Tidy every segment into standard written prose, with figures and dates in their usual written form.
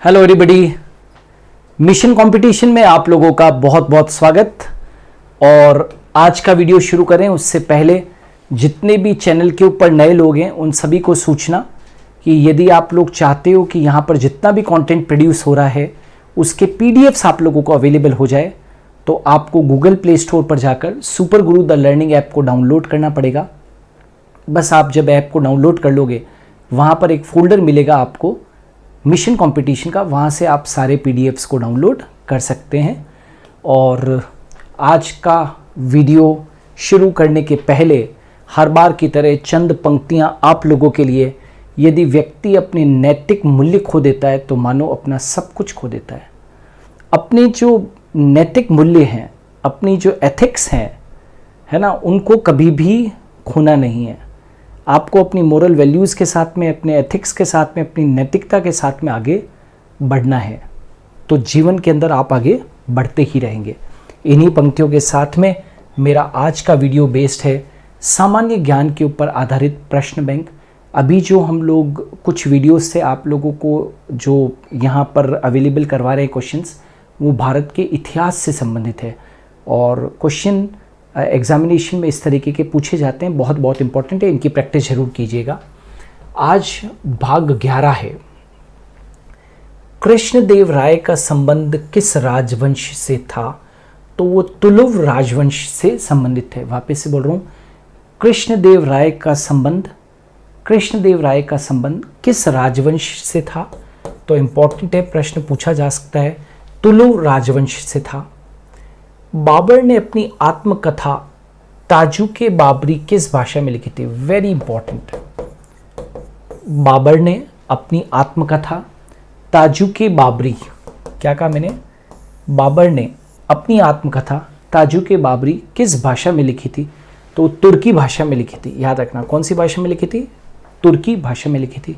Hello everybody, mission competition में आप लोगों का बहुत बहुत स्वागत। और आज का वीडियो शुरू करें उससे पहले जितने भी चैनल के ऊपर नए लोग हैं उन सभी को सूचना कि यदि आप लोग चाहते हो कि यहाँ पर जितना भी कंटेंट प्रोड्यूस हो रहा है उसके पीडीएफ्स आप लोगों को अवेलेबल हो जाए तो आपको गूगल प्ले स्टोर पर जाकर super Guru the learning app को डाउनलोड करना पड़ेगा। बस आप जब ऐप को डाउनलोड कर लोगे वहाँ पर एक फोल्डर मिलेगा आपको मिशन कंपटीशन का, वहाँ से आप सारे पीडीएफ्स को डाउनलोड कर सकते हैं। और आज का वीडियो शुरू करने के पहले हर बार की तरह चंद पंक्तियाँ आप लोगों के लिए। यदि व्यक्ति अपने नैतिक मूल्य खो देता है तो मानो अपना सब कुछ खो देता है। अपने जो नैतिक मूल्य हैं, अपनी जो एथिक्स हैं, है ना, उनको कभी भी खोना नहीं है। आपको अपनी मोरल वैल्यूज़ के साथ में, अपने एथिक्स के साथ में, अपनी नैतिकता के साथ में आगे बढ़ना है तो जीवन के अंदर आप आगे बढ़ते ही रहेंगे। इन्हीं पंक्तियों के साथ में मेरा आज का वीडियो बेस्ड है सामान्य ज्ञान के ऊपर आधारित प्रश्न बैंक। अभी जो हम लोग कुछ वीडियोस से आप लोगों को जो यहाँ पर अवेलेबल करवा रहे हैं क्वेश्चंस, वो भारत के इतिहास से संबंधित है और क्वेश्चन एग्जामिनेशन में इस तरीके के पूछे जाते हैं। बहुत बहुत इंपॉर्टेंट है, इनकी प्रैक्टिस जरूर कीजिएगा। आज भाग 11 है। कृष्णदेव राय का संबंध किस राजवंश से था? तो वो तुलुव राजवंश से संबंधित है। वापस से बोल रहा हूँ, कृष्णदेव राय का संबंध किस राजवंश से था? तो इंपॉर्टेंट है, प्रश्न पूछा जा सकता है। तुलुव राजवंश से था। बाबर ने अपनी आत्मकथा ताजुके बाबरी किस भाषा में लिखी थी? Very important. बाबर ने अपनी आत्मकथा ताजुके बाबरी, क्या कहा मैंने? बाबर ने अपनी आत्मकथा ताजुके बाबरी किस भाषा में लिखी थी? तो तुर्की भाषा में लिखी थी। याद रखना, कौन सी भाषा में लिखी थी? तुर्की भाषा में लिखी थी।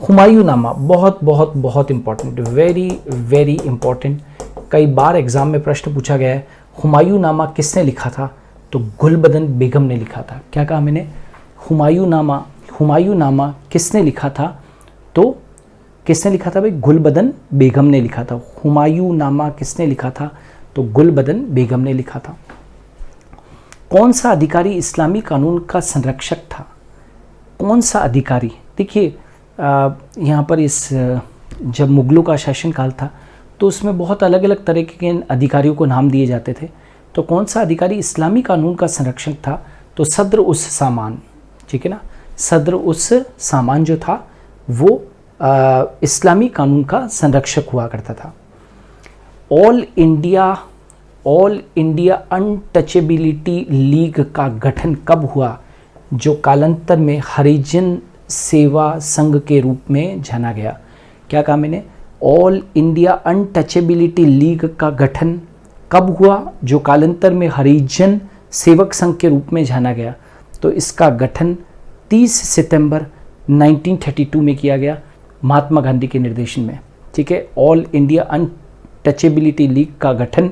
हुमायूं नामा बहुत बहुत बहुत इंपॉर्टेंट, वेरी वेरी इंपॉर्टेंट। कई बार एग्जाम में प्रश्न पूछा गया है, हुमायूं नामा किसने लिखा था? तो गुलबदन बेगम ने लिखा था। क्या कहा मैंने? हुमायूं नामा किसने लिखा था? तो किसने लिखा था भाई? गुलबदन बेगम ने लिखा था। हुमायूं नामा किसने लिखा था? तो गुलबदन बेगम ने लिखा था। कौन सा अधिकारी इस्लामी कानून का संरक्षक था? कौन सा अधिकारी? देखिए यहाँ पर जब मुगलों का शासनकाल था तो उसमें बहुत अलग अलग तरह के अधिकारियों को नाम दिए जाते थे। तो कौन सा अधिकारी इस्लामी कानून का संरक्षक था? तो सद्र उस सामान, ठीक है ना, सद्र उस सामान जो था वो इस्लामी कानून का संरक्षक हुआ करता था। ऑल इंडिया अनटचेबिलिटी लीग का गठन कब हुआ? जो कालांतर में हरिजन सेवा संघ के रूप में जाना गया। क्या कहा मैंने? ऑल इंडिया अनटचेबिलिटी लीग का गठन कब हुआ? जो कालांतर में हरिजन सेवक संघ के रूप में जाना गया। तो इसका गठन 30 सितंबर 1932 में किया गया महात्मा गांधी के निर्देशन में। ठीक है, ऑल इंडिया अनटचेबिलिटी लीग का गठन,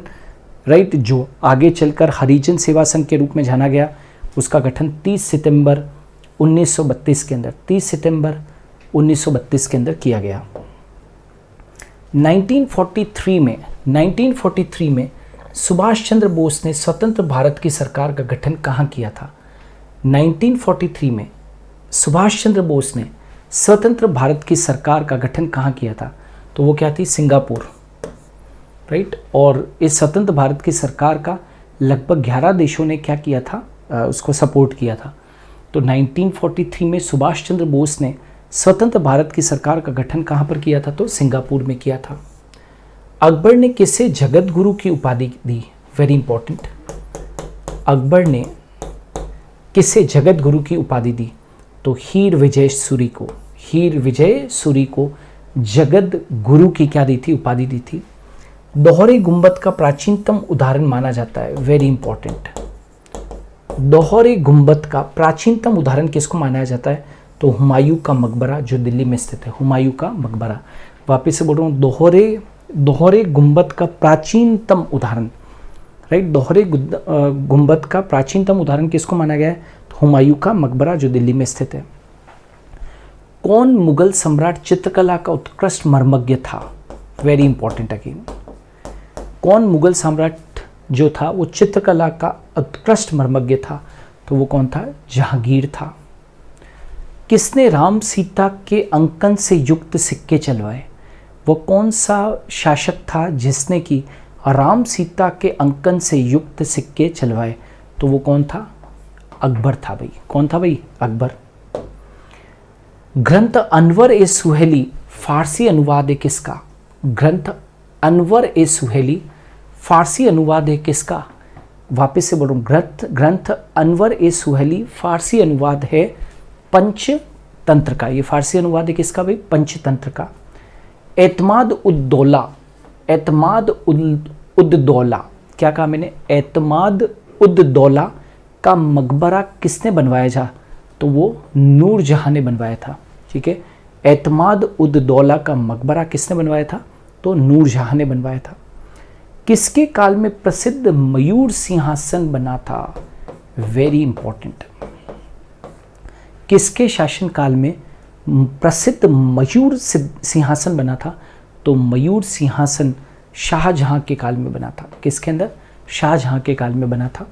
राइट, जो आगे चलकर हरिजन सेवा संघ के रूप में जाना गया, उसका गठन 30 सितंबर 1932 के अंदर 30 सितंबर 1932 के अंदर किया गया। 1943 में सुभाष चंद्र बोस ने स्वतंत्र भारत की सरकार का गठन कहाँ किया था? 1943 में सुभाष चंद्र बोस ने स्वतंत्र भारत की सरकार का गठन कहाँ किया था? तो वो क्या थी? Singapore, right. और इस स्वतंत्र भारत की सरकार का लगभग 11 देशों ने क्या किया था? उसको सपोर्ट किया था। तो 1943 में सुभाष चंद्र बोस ने स्वतंत्र भारत की सरकार का गठन कहाँ पर किया था? तो सिंगापुर में किया था। अकबर ने किसे जगत गुरु की उपाधि दी? Very important. अकबर ने किसे जगत गुरु की उपाधि दी? तो हीर विजय सूरी को जगत गुरु की क्या दी थी? उपाधि दी थी। दोहरे गुंबद का प्राचीनतम उदाहरण माना जाता है। Very important. दोहरे गुंबद का प्राचीनतम उदाहरण किसको माना जाता है? तो हुमायूं का मकबरा जो दिल्ली में स्थित है, हुमायूं का मकबरा। वापिस से बोल रहा हूँ, दोहरे गुंबद का प्राचीनतम उदाहरण, राइट, दोहरे गुंबद का प्राचीनतम उदाहरण किसको माना गया है? तो हुमायूं का मकबरा जो दिल्ली में स्थित है। कौन मुगल सम्राट चित्रकला का उत्कृष्ट मर्मज्ञ था? Very important again. कौन मुगल सम्राट जो था वो चित्रकला का उत्कृष्ट मर्मज्ञ था? तो वो कौन था? जहांगीर था। किसने राम सीता के अंकन से युक्त सिक्के चलवाए? वो कौन सा शासक था जिसने कि राम सीता के अंकन से युक्त सिक्के चलवाए? तो वो कौन था? अकबर था भाई। कौन था भाई? अकबर। ग्रंथ अनवर ए सुहेली फारसी अनुवाद है किसका? ग्रंथ अनवर ए सुहेली फारसी अनुवाद है किसका? वापस से बोलूं, ग्रंथ अनवर ए सुहेली फारसी अनुवाद है पंचतंत्र का। ये फारसी अनुवाद है किसका भाई? पंचतंत्र का। एतमाद उद्दौला, एतमाद उद्दौला, क्या कहा मैंने? एतमाद उद्दौला का मकबरा किसने बनवाया था? तो वो नूरजहां ने बनवाया था। ठीक है, एतमाद उद्दौला का मकबरा किसने बनवाया था? तो नूरजहां ने बनवाया था। किसके काल में प्रसिद्ध मयूर सिंहासन बना था? Very important. किसके शासन काल में प्रसिद्ध मयूर सिंहासन बना था? तो मयूर सिंहासन शाहजहां के काल में बना था। किसके अंदर? शाहजहां के काल में बना था।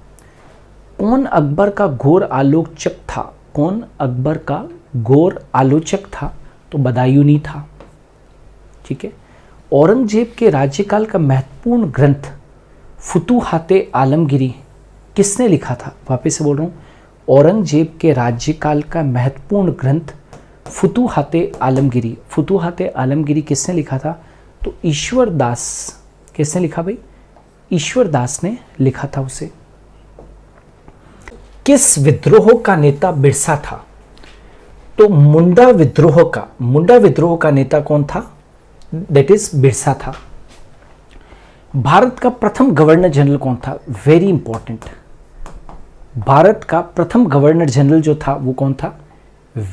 कौन अकबर का घोर आलोचक था? कौन अकबर का घोर आलोचक था? तो बदायूनी था। ठीक है। औरंगजेब के राज्यकाल का महत्वपूर्ण ग्रंथ फुतूहाते आलमगिरी किसने लिखा था? वापस से बोल रहा हूँ, औरंगजेब के राज्यकाल का महत्वपूर्ण ग्रंथ फुतूहाते आलमगिरी, फुतूहाते आलमगिरी किसने लिखा था? तो ईश्वर दास। किसने लिखा भाई? ईश्वर दास ने लिखा था उसे। किस विद्रोह का नेता बिरसा था? तो मुंडा विद्रोह का नेता कौन था? दैट इज बिरसा था। भारत का प्रथम गवर्नर जनरल कौन था? Very important. भारत का प्रथम गवर्नर जनरल जो था वो कौन था?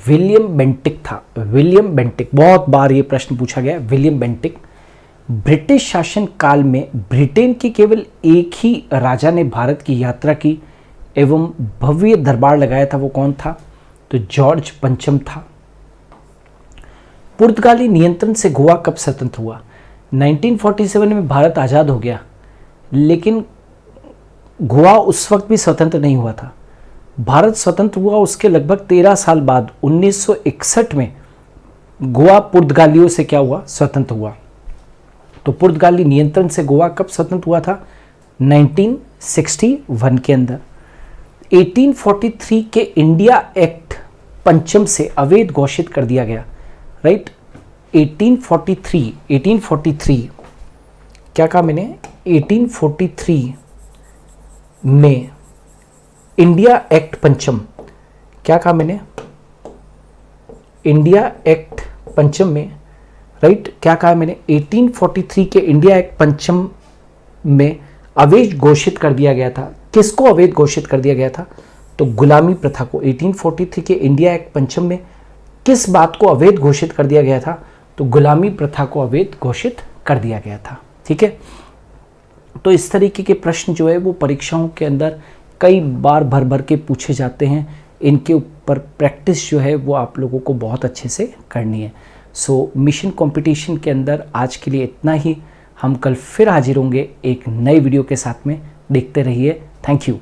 विलियम बेंटिक था। विलियम बेंटिक, बहुत बार ये प्रश्न पूछा गया। William Bentinck. ब्रिटिश शासन काल में ब्रिटेन के केवल एक ही राजा ने भारत की यात्रा की एवं भव्य दरबार लगाया था, वो कौन था? तो जॉर्ज पंचम था। पुर्तगाली नियंत्रण से गोवा कब स्वतंत्र हुआ? 1947 में भारत आज़ाद हो गया, लेकिन गोवा उस वक्त भी स्वतंत्र नहीं हुआ था। भारत स्वतंत्र हुआ उसके लगभग 13 साल बाद 1961 में गोवा पुर्तगालियों से क्या हुआ? स्वतंत्र हुआ। तो पुर्तगाली नियंत्रण से गोवा कब स्वतंत्र हुआ था? 1961 के अंदर। 1843 के इंडिया एक्ट पंचम से अवैध घोषित कर दिया गया, राइट। 1843 क्या कहा मैंने? 1843 में इंडिया एक्ट पंचम, क्या कहा मैंने? इंडिया एक्ट पंचम में, राइट, क्या कहा मैंने? 1843 के इंडिया एक्ट पंचम में अवैध घोषित कर दिया गया था। किसको अवैध घोषित कर दिया गया था? तो गुलामी प्रथा को। 1843 के इंडिया एक्ट पंचम में किस बात को अवैध घोषित कर दिया गया था? तो गुलामी प्रथा को अवैध घोषित कर दिया गया था। ठीक है। तो इस तरीके के प्रश्न जो है वो परीक्षाओं के अंदर कई बार भर भर के पूछे जाते हैं। इनके ऊपर प्रैक्टिस जो है वो आप लोगों को बहुत अच्छे से करनी है। सो मिशन कंपटीशन के अंदर आज के लिए इतना ही। हम कल फिर हाजिर होंगे एक नए वीडियो के साथ में। देखते रहिए। Thank you.